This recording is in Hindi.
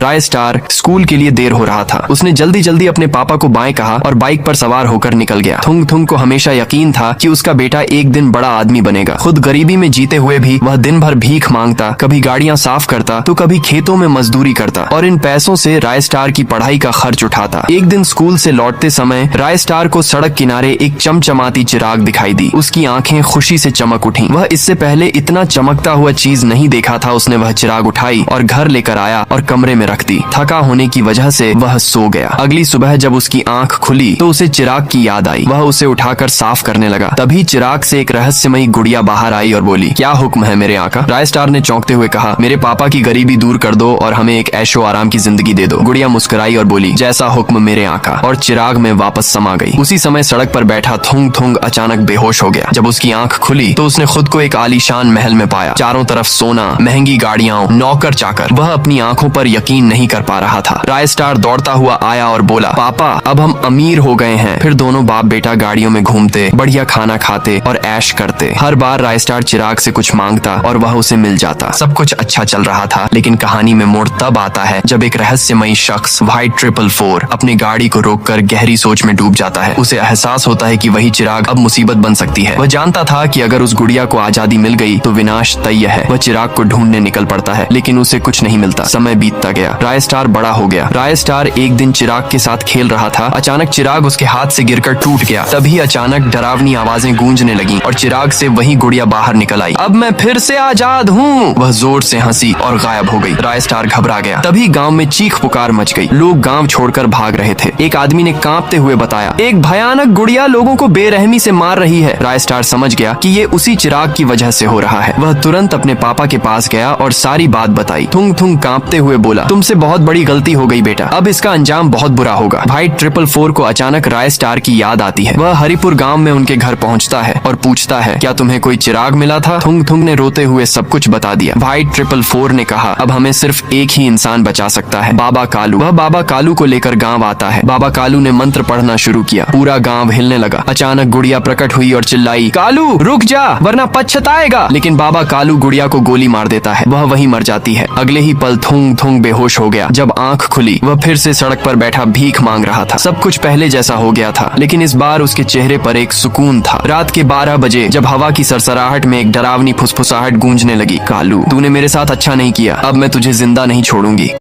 राय स्टार स्कूल के लिए देर हो रहा था। उसने जल्दी जल्दी अपने पापा को बाएं कहा और बाइक पर सवार होकर निकल गया। थुंग थुंग को हमेशा यकीन था कि उसका बेटा एक दिन बड़ा आदमी बनेगा। खुद गरीबी में जीते हुए भी वह दिन भर भीख मांगता, कभी गाड़ियां साफ करता तो कभी खेतों में मजदूरी करता और इन पैसों से राय स्टार की पढ़ाई का खर्च उठाता। एक दिन स्कूल से लौटते समय राय स्टार को सड़क किनारे एक चमचमाती चिराग दिखाई दी। उसकी आंखें खुशी से चमक उठी। वह इससे पहले इतना चमकता हुआ चीज नहीं देखा था। उसने वह चिराग उठाई और घर लेकर आया और कमरे में रख दी। थका होने की वजह से वह सो गया। अगली सुबह जब उसकी आंख खुली तो उसे चिराग की याद आई। वह उसे उठाकर साफ करने लगा। तभी चिराग से एक रहस्यमयी गुड़िया बाहर आई और बोली, क्या हुक्म है मेरे आका? राय स्टार ने चौंकते हुए कहा, मेरे पापा की गरीबी दूर कर दो और हमें एक ऐशो आराम की जिंदगी दे दो। गुड़िया मुस्कुराई और बोली, जैसा हुक्म मेरे आका, और चिराग में वापस समा गई। उसी समय सड़क पर बैठा थुंग थुंग अचानक बेहोश हो गया। जब उसकी आंख खुली तो उसने खुद को एक आलीशान महल में पाया। चारों तरफ सोना, महंगी गाड़ियां, नौकर चाकर। वह अपनी आंखों पर यकीन नहीं कर पा रहा था। राय स्टार दौड़ता हुआ आया और बोला, पापा अब हम अमीर हो गए हैं। फिर दोनों बाप बेटा गाड़ियों में घूमते, बढ़िया खाना खाते और ऐश करते। हर बार राय स्टार चिराग से कुछ मांगता और वह उसे मिल जाता। सब कुछ अच्छा चल रहा था, लेकिन कहानी में मोड़ तब आता है जब एक रहस्यमयी शख्स व्हाइट 444 अपनी गाड़ी को रोककर गहरी सोच में डूब जाता है। उसे एहसास होता है कि वही चिराग अब मुसीबत बन सकती है। वह जानता था कि अगर उस गुड़िया को आजादी मिल गई तो विनाश तय है। वह चिराग को ढूंढने निकल पड़ता है, लेकिन उसे कुछ नहीं मिलता। समय बीतता गया। राय स्टार बड़ा हो गया। राय स्टार एक दिन चिराग के साथ खेल रहा था। अचानक चिराग उसके हाथ से गिरकर टूट गया। तभी अचानक डरावनी आवाजें गूंजने लगीं और चिराग से वही गुड़िया बाहर निकल आई। अब मैं फिर से आजाद हूँ। वह जोर से हंसी और गायब हो गई। राय स्टार घबरा गया। तभी गांव में चीख पुकार मच गई। लोग गांव छोड़कर भाग रहे थे। एक आदमी ने कांपते हुए बताया, एक भयानक गुड़िया लोगों को बेरहमी से मार रही है। राय स्टार समझ गया कि ये उसी चिराग की वजह से हो रहा है। वह तुरंत अपने पापा के पास गया और सारी बात बताई। थुंग थुंग कांपते हुए बोला, तुमसे बहुत बड़ी गलती हो गई बेटा। अब इसका अंजाम बहुत बुरा होगा। व्हाइट 444 को अचानक राय स्टार की याद आती है। वह हरिपुर गांव में उनके घर पहुंचता है और पूछता है, क्या तुम्हें कोई चिराग मिला था? थुंग थुंग ने रोते हुए सब कुछ बता दिया। व्हाइट 444 ने कहा, अब हमें सिर्फ एक ही इंसान बचा सकता है, बाबा कालू। वह बाबा कालू को लेकर गांव आता है। बाबा कालू ने मंत्र पढ़ना शुरू किया। पूरा गांव हिलने लगा। अचानक गुड़िया प्रकट हुई और चिल्लाई, कालू रुक जा वरना पछताएगा। लेकिन बाबा कालू गुड़िया को गोली मार देता है। वह वहीं मर जाती है। अगले ही पल थुंग थुंग बेहोश हो गया। जब आंख खुली वह फिर से सड़क पर बैठा भीख मांग रहा था। सब कुछ पहले जैसा हो गया था, लेकिन इस बार उसके चेहरे पर एक सुकून था। रात के 12 बजे जब हवा की सरसराहट में एक डरावनी फुसफुसाहट गूंजने लगी, कालू तूने मेरे साथ अच्छा नहीं किया। अब मैं तुझे जिंदा नहीं छोड़ूंगी।